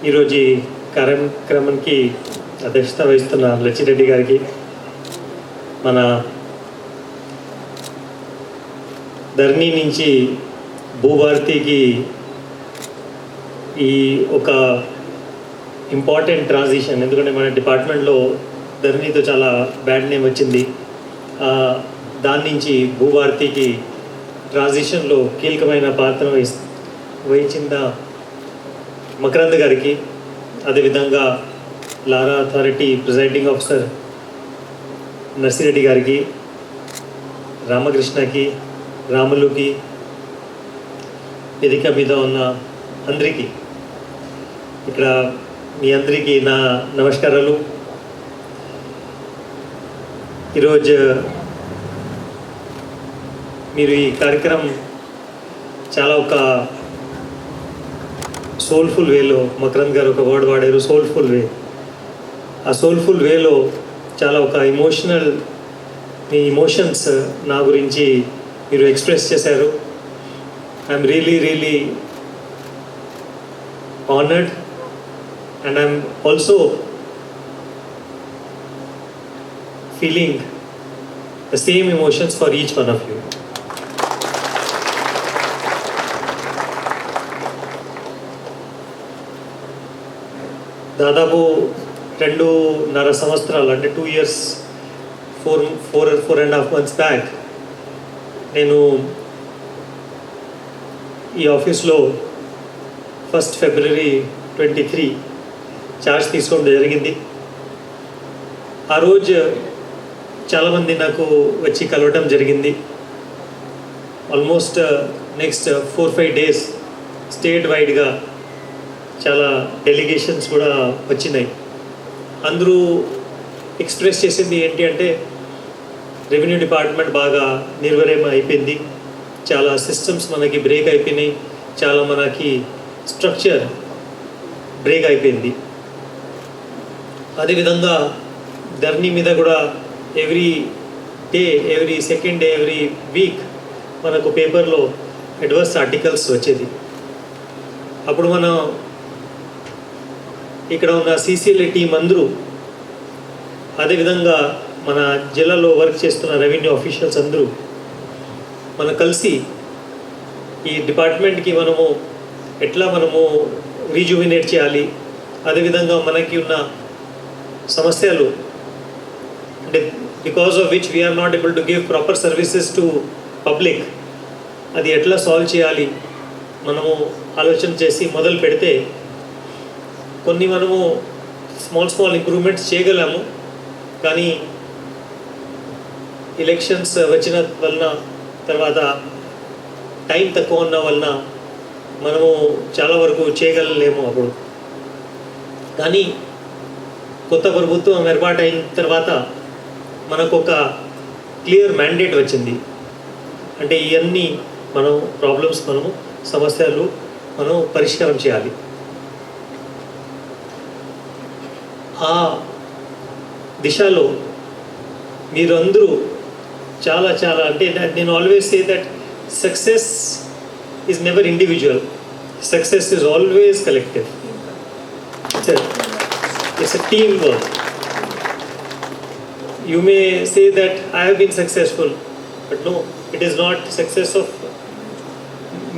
ఈరోజు ఈ కార్యక్రమానికి అధ్యక్షత వహిస్తున్న లచ్చిరెడ్డి గారికి, మన ధరణి నుంచి భూభారతికి ఈ ఒక ఇంపార్టెంట్ ట్రాన్సిషన్, ఎందుకంటే మన డిపార్ట్మెంట్లో ధరణితో చాలా బ్యాడ్ నేమ్ వచ్చింది. దాని నుంచి భూభారతికి ట్రాన్సిషన్లో కీలకమైన పాత్ర వహించిన మకరంద్ గారికి, అదేవిధంగా లారా అథారిటీ ప్రిజైడింగ్ ఆఫీసర్ నర్సిరెడ్డి గారికి, రామకృష్ణకి, రాములుకి, వేదిక మీద ఉన్న అందరికీ, ఇక్కడ మీ అందరికీ నా నమస్కారాలు. ఈరోజు మీరు ఈ కార్యక్రమం చాలా ఒక సోల్ఫుల్ వేలో, మకరంద్ గారు ఒక వర్డ్ వాడారు, సోల్ఫుల్ వే. ఆ సోల్ఫుల్ వేలో చాలా ఒక మీ ఇమోషన్స్ నా గురించి మీరు ఎక్స్ప్రెస్ చేశారు. I'm really honoured and I'm also feeling the same emotions for each one of you. దాదాపు 2.5 సంవత్సరాలు, అంటే 2 years 4.5 months బ్యాక్ నేను ఈ ఆఫీస్లో 1st February 2023 ఛార్జ్ తీసుకోవడం జరిగింది. ఆ రోజు చాలామంది నాకు వచ్చి కలవటం జరిగింది. ఆల్మోస్ట్ నెక్స్ట్ 4-5 days స్టేట్ వైడ్గా చాలా డెలిగేషన్స్ కూడా వచ్చినాయి. అందరూ ఎక్స్ప్రెస్ చేసింది ఏంటి అంటే, రెవెన్యూ డిపార్ట్మెంట్ బాగా నిర్వీర్యం అయిపోయింది, చాలా సిస్టమ్స్ మనకి బ్రేక్ అయిపోయినాయి, చాలా మనకి స్ట్రక్చర్ బ్రేక్ అయిపోయింది. అదేవిధంగా ధరణి మీద కూడా every day, every second day, every week మనకు పేపర్లో అడ్వర్స్ ఆర్టికల్స్ వచ్చేది. అప్పుడు మనం ఇక్కడ ఉన్న CCLA టీం అందరూ, అదేవిధంగా మన జిల్లాలో వర్క్ చేస్తున్న రెవెన్యూ ఆఫీషియల్స్ అందరూ మనం కలిసి ఈ డిపార్ట్మెంట్కి ఎట్లా రీజువినేట్ చేయాలి, అదేవిధంగా మనకి ఉన్న సమస్యలు, అంటే because of which we're not able to give proper services to public, అది ఎట్లా సాల్వ్ చేయాలి మనము ఆలోచన చేసి మొదలు పెడితే కొన్ని స్మాల్ ఇంప్రూవ్మెంట్స్ చేయగలము. కానీ ఎలక్షన్స్ వచ్చిన వలన, తర్వాత టైం తక్కువ ఉన్న వలన చాలా వరకు చేయగలలేము అప్పుడు. కానీ కొత్త ప్రభుత్వం ఏర్పాటైన తర్వాత మనకు ఒక క్లియర్ మ్యాండేట్ వచ్చింది. అంటే ఇవన్నీ ప్రాబ్లమ్స్ సమస్యలు పరిష్కారం చేయాలి. ఆ దిశలో మీరందరూ చాలా అంటే నేను always say that success is never individual, success is always collective. It's a team work. You may say that I have been successful, but no, it is not success of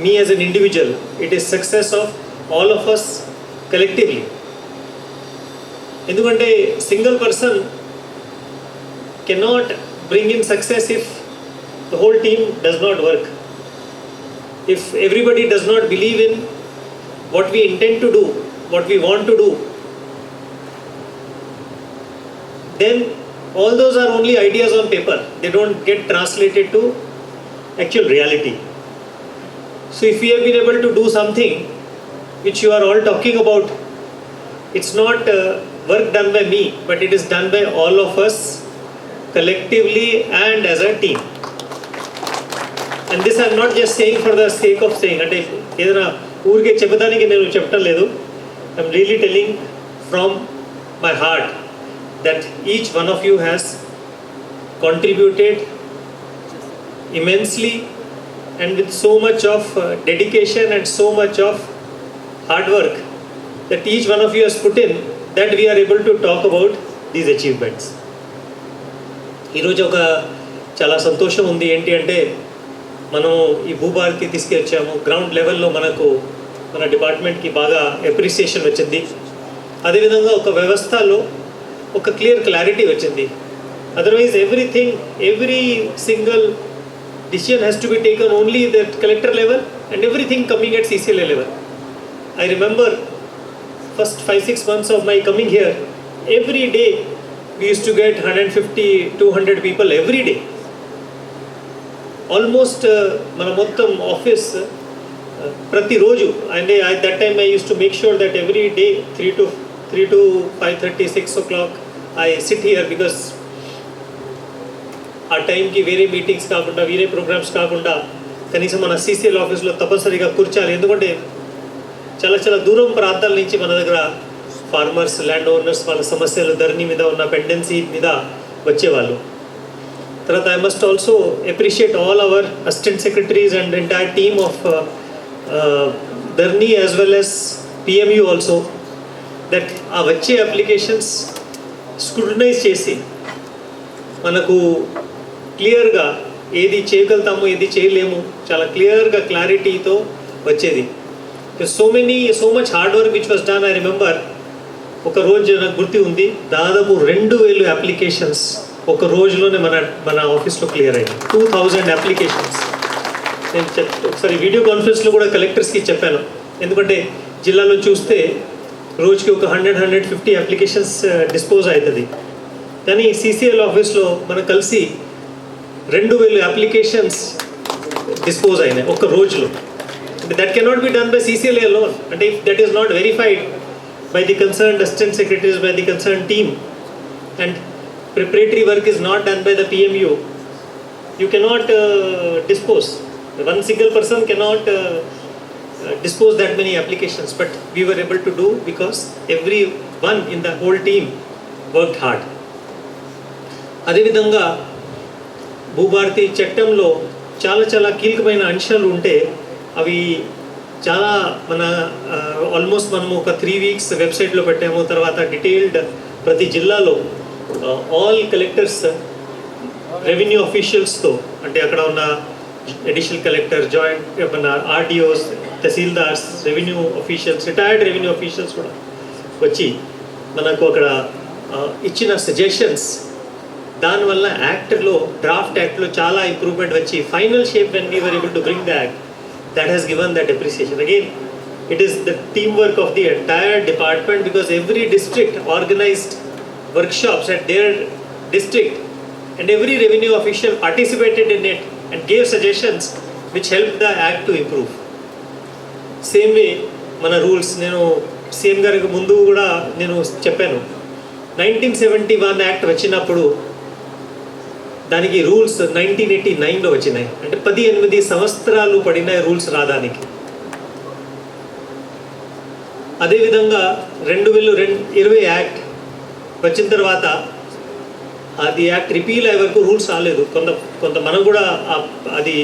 me as an individual, it is success of all of us collectively. ఎందుకంటే single person cannot bring in success if the whole team does not work. If everybody does not believe in what we intend to do, what we want to do, then all those are only ideas on paper. They don't get translated to actual reality. So if we have been able to do something which you are all talking about, it's not work done by me, but it is done by all of us collectively and as a team. And this I'm not just saying for the sake of saying, ante edana ఊరికే చెప్పడానికి నేను చెప్పటం లేదు. I'm really telling from my heart that each one of you has contributed immensely and with so much of dedication and so much of hard work that each one of you has put in, that we are able to talk about these achievements. ఈరోజు ఒక చాలా సంతోషం ఉంది. ఏంటి అంటే మనం ఈ భూభారతి తీసుకొచ్చాము. గ్రౌండ్ లెవెల్లో మనకు మన డిపార్ట్మెంట్కి బాగా అప్రిసియేషన్ వచ్చింది. అదేవిధంగా ఒక వ్యవస్థలో ఒక క్లారిటీ వచ్చింది. Otherwise every single decision has to be taken only at collector level and everything coming at CCLA level. I remember first 5-6 months of my coming here, every day we used to get 150-200 people every day. Almost మన మొత్తం office ప్రతి రోజు, and at that time I used to make sure that every day 3 to 5:30, 6 o'clock I sit here, because ఆ టైంకి వేరే meetings కాకుండా వేరే programmes కాకుండా కనీసం మన CCL ఆఫీస్లో తప్పనిసరిగా కూర్చోాలి. ఎందుకంటే చాలా దూరం ప్రాంతాల నుంచి మన దగ్గర ఫార్మర్స్, ల్యాండ్ ఓనర్స్ వాళ్ళ సమస్యలు, ధరణి మీద ఉన్న పెండెన్సీ మీద వచ్చేవాళ్ళు. తర్వాత I must also appreciate all our assistant secretaries and entire team of Dharani as well as PMU also, that ఆ వచ్చే అప్లికేషన్స్ స్క్రూటనైజ్ చేసి మనకు క్లియర్గా ఏది చేయగలుగుతాము, ఏది చేయలేము, చాలా క్లియర్గా క్లారిటీతో వచ్చేది. So much hard work which was done. I remember ఒక రోజు నాకు గుర్తు ఉంది, దాదాపు 2000 అప్లికేషన్స్ ఒక రోజులోనే మన ఆఫీస్లో క్లియర్ అయ్యాయి. 2000 అప్లికేషన్స్. నేను ఒకసారి వీడియో కాన్ఫరెన్స్లో కూడా కలెక్టర్స్కి చెప్పాను. ఎందుకంటే జిల్లాలో చూస్తే రోజుకి ఒక 100-150 అప్లికేషన్స్ డిస్పోజ్ అవుతుంది. కానీ CCL ఆఫీస్లో మనం కలిసి 2000 అప్లికేషన్స్ డిస్పోజ్ అయినాయి ఒక్క రోజులో. That cannot be done by CCLA alone. అంటే if that is not verified by the concerned assistant secretaries, by the concerned team, and preparatory work is not done by the PMU, you cannot dispose. One single person cannot dispose that many applications, but we were able to do because everyone in the whole team worked hard. అదేవిధంగా భూభారతి చట్టంలో చాలా కీలకమైన అంశాలు ఉంటే అవి చాలా మన almost మనము ఒక 3 weeks వెబ్సైట్లో పెట్టాము. తర్వాత డీటెయిల్డ్ ప్రతి జిల్లాలో ఆల్ కలెక్టర్స్, రెవెన్యూ అఫీషియల్స్తో, అంటే అక్కడ ఉన్న అడిషనల్ కలెక్టర్, జాయింట్ మన RDOs, tahsildars, revenue officials, retired revenue officials కూడా వచ్చి మనకు అక్కడ ఇచ్చిన సజెషన్స్, దానివల్ల డ్రాఫ్ట్ యాక్ట్లో చాలా ఇంప్రూవ్మెంట్ వచ్చి final shape when we were able to bring the act, that has given that appreciation. Again it is the team work of the entire department, because every district organised workshops at their district and every revenue official participated in it and gave suggestions which helped the act to improve. Same way mana rules, nenu CM gariki mundu kuda nenu cheppanu, 1971 act vachinappudu daniki rules 1989 lo vachinayi. Ante 18 సంవత్సరాలు పడిన rules రాదానికి. అదే విధంగా 2020 act వచ్చిన తర్వాత అది act repeal అయ్యే వరకు rules రాలేదు. కొంత మనం కూడా అది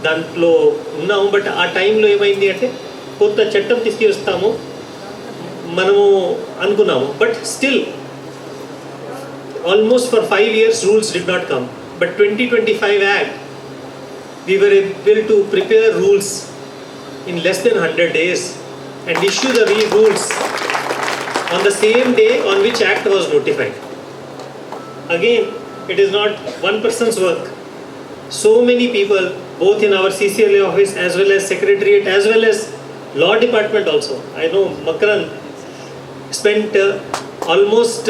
దాంట్లో ఉన్నాము. బట్ ఆ టైంలో ఏమైంది అంటే కొత్త చట్టం తీసుకొస్తాము మనము అనుకున్నాము. But still almost for 5 years rules did not come. But 2025 act we were able to prepare rules in less than 100 days and issue the rules on the same day on which act was notified. Again, it is not one person's work. So many people, both in our CCLA office as well as secretariat as well as law department also. I know Makaran spent almost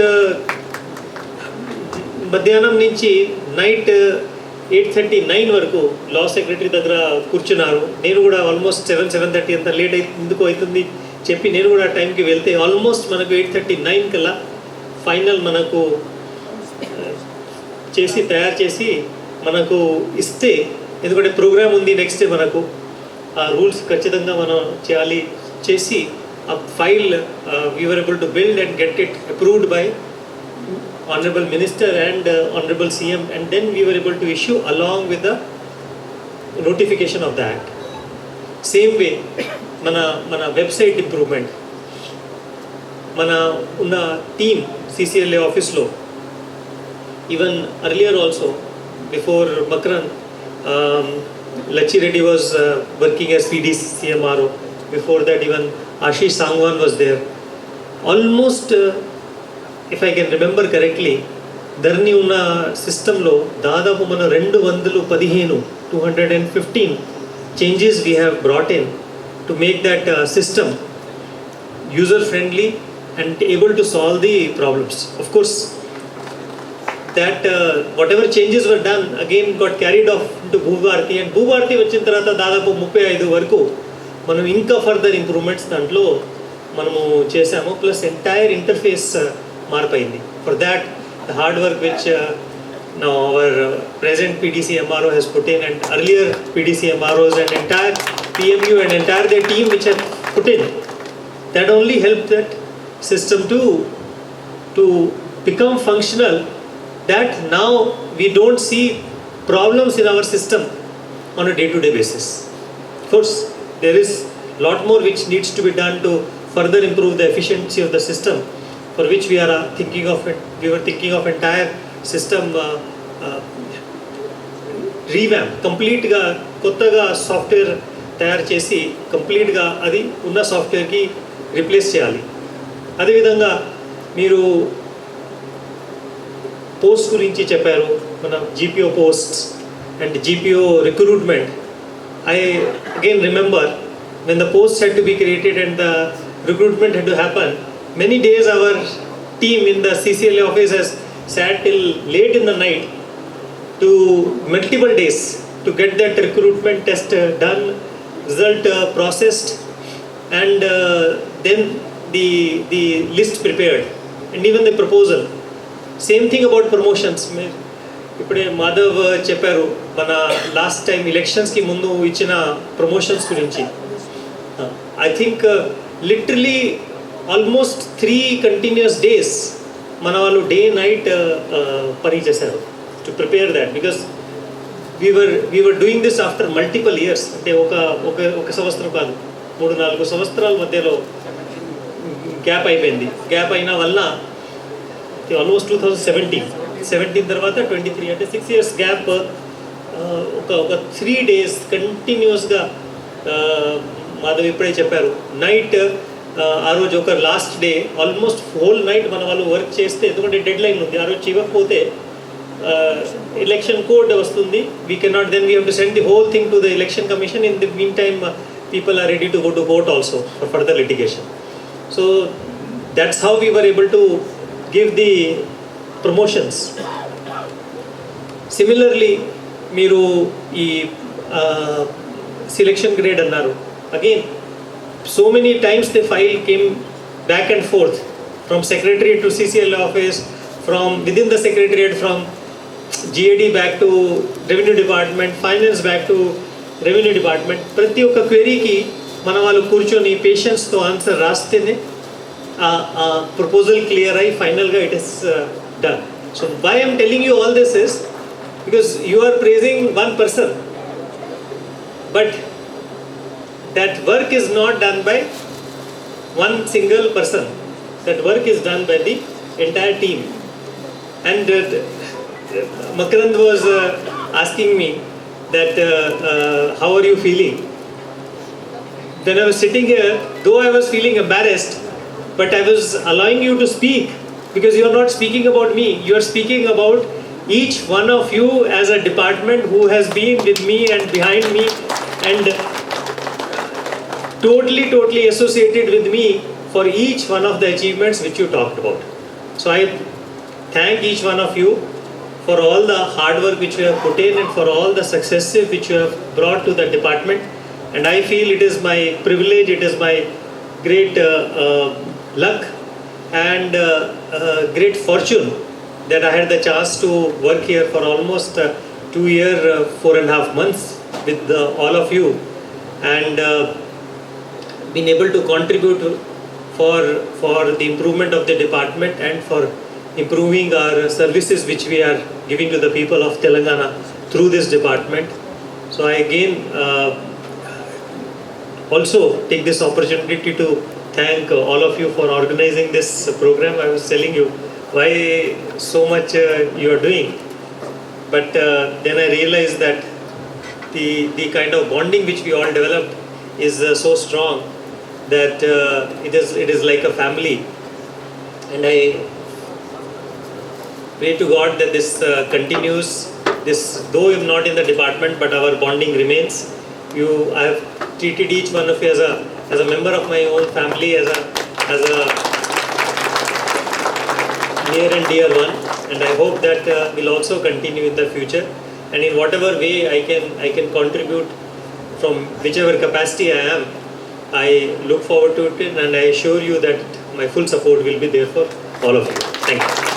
మధ్యాహ్నం నుంచి night 8:39 వరకు లా secretary దగ్గర కూర్చున్నారు. నేను కూడా almost 7:30 అంత late ఎందుకు అవుతుంది చెప్పి నేను కూడా టైంకి వెళ్తే ఆల్మోస్ట్ మనకు 8:39 కల్లా ఫైనల్ మనకు తయారు చేసి మనకు ఇస్తే, ఎందుకంటే ప్రోగ్రామ్ ఉంది నెక్స్ట్ డే, మనకు ఆ రూల్స్ ఖచ్చితంగా మనం చేసి ఆ file we were able to build and get it approved by Honorable Minister and Honorable CM, and then we were able to issue along with the notification of the act. Same way, mana website improvement. మన ఉన్న team CCLA ఆఫీస్లో, even earlier also before Makaran, Lachi Reddy was working as PD CMRO. Before that even Ashish Sangwan was there. Almost, if I can remember correctly, ధరణి ఉన్న సిస్టంలో దాదాపు మన 215 changes we have brought in to make that system user friendly and able to solve the problems. Of course that whatever changes were done again got carried off into Bhubharti, and Bhubharti వచ్చిన తర్వాత దాదాపు 35 వరకు మనం ఇంకా further improvements దాంట్లో మనము చేసాము. Plus entire interface మారిపోయింది. For that the hard work which now our present PDC MRO has put in, and earlier PDC MROs and entire PMU and entire their team which have put in, that only helped that system to become functional, that now we don't see problems in our system on a day-to-day basis. Of course, there is a lot more which needs to be done to further improve the efficiency of the system, for which we are thinking of it. We were thinking of entire system revamp, కంప్లీట్గా కొత్తగా software తయారు చేసి కంప్లీట్గా అది ఉన్న సాఫ్ట్వేర్కి replace చేయాలి. అదేవిధంగా మీరు పోస్ట్ గురించి చెప్పారు, మన GPO posts and GPO recruitment. I again remember when the posts had to be created and the recruitment had to happen, many days our team in the CCLA office has sat till late in the night to multiple days to get that recruitment test done, result processed, and then the list prepared, and even the proposal. Same thing about promotions. ఇప్పుడే మాధవ్ చెప్పారు మన last time ఎలక్షన్స్కి ముందు ఇచ్చిన promotions గురించి. I think literally almost 3 continuous days మన వాళ్ళు day night పని చేశారు to prepare that, because we were doing this after multiple years. అంటే ఒక సంవత్సరం కాదు, 3-4 సంవత్సరాల మధ్యలో గ్యాప్ అయిపోయింది. గ్యాప్ అయిన వల్ల ఆల్మోస్ట్ 2017 తర్వాత 23, అంటే 6 years గ్యాప్. ఒక 3 days కంటిన్యూస్గా మాధవ్ ఇప్పుడే చెప్పారు, నైట్ ఆ రోజు ఒక last day almost whole night మన వాళ్ళు వర్క్ చేస్తే, ఎందుకంటే డెడ్ లైన్ ఉంది, ఆ రోజు ఇవ్వకపోతే ఎలక్షన్ కోడ్ వస్తుంది. We cannot, then we have to send the whole thing to the election commission. In the mean time people are ready to go to court also for further litigation. So that's how we were able to give the promotions. Similarly, మీరు ఈ selection grade అన్నారు. Again, so many times the file came back and forth from secretariat to CCLA office, from within the secretariat, from GAD back to revenue department, finance back to revenue department. ప్రతి ఒక్క క్వెరీకి మన వాళ్ళు కూర్చొని పేషెన్స్తో answer రాస్తేనే proposal clear అయ్యి ఫైనల్గా it is done. So why I'm telling you all this is because you are praising one person, but that work is not done by one single person. That work is done by the entire team. And Makaran was asking me that how are you feeling? When I was sitting here, though I was feeling embarrassed, but I was allowing you to speak, because you are not speaking about me, you are speaking about each one of you as a department who has been with me and behind me and totally associated with me for each one of the achievements which you talked about. So I thank each one of you for all the hard work which you have put in and for all the successes which you have brought to the department. And I feel it is my privilege, it is my great luck and great fortune that I had the chance to work here for almost 2 years, 4.5 months with all of you, and been able to contribute for the improvement of the department and for improving our services which we are giving to the people of Telangana through this department. So I again also take this opportunity to thank all of you for organizing this program. I was telling you why so much you are doing, but then I realized that the kind of bonding which we all developed is so strong that it is like a family, and I pray to God that this continues. This, though I'm not in the department, but our bonding remains. I have treated each one of you as a member of my own family, as a near and dear one, and I hope that will also continue in the future. And in whatever way I can contribute from whichever capacity I am, I look forward to it, and I assure you that my full support will be there for all of you. Thank you.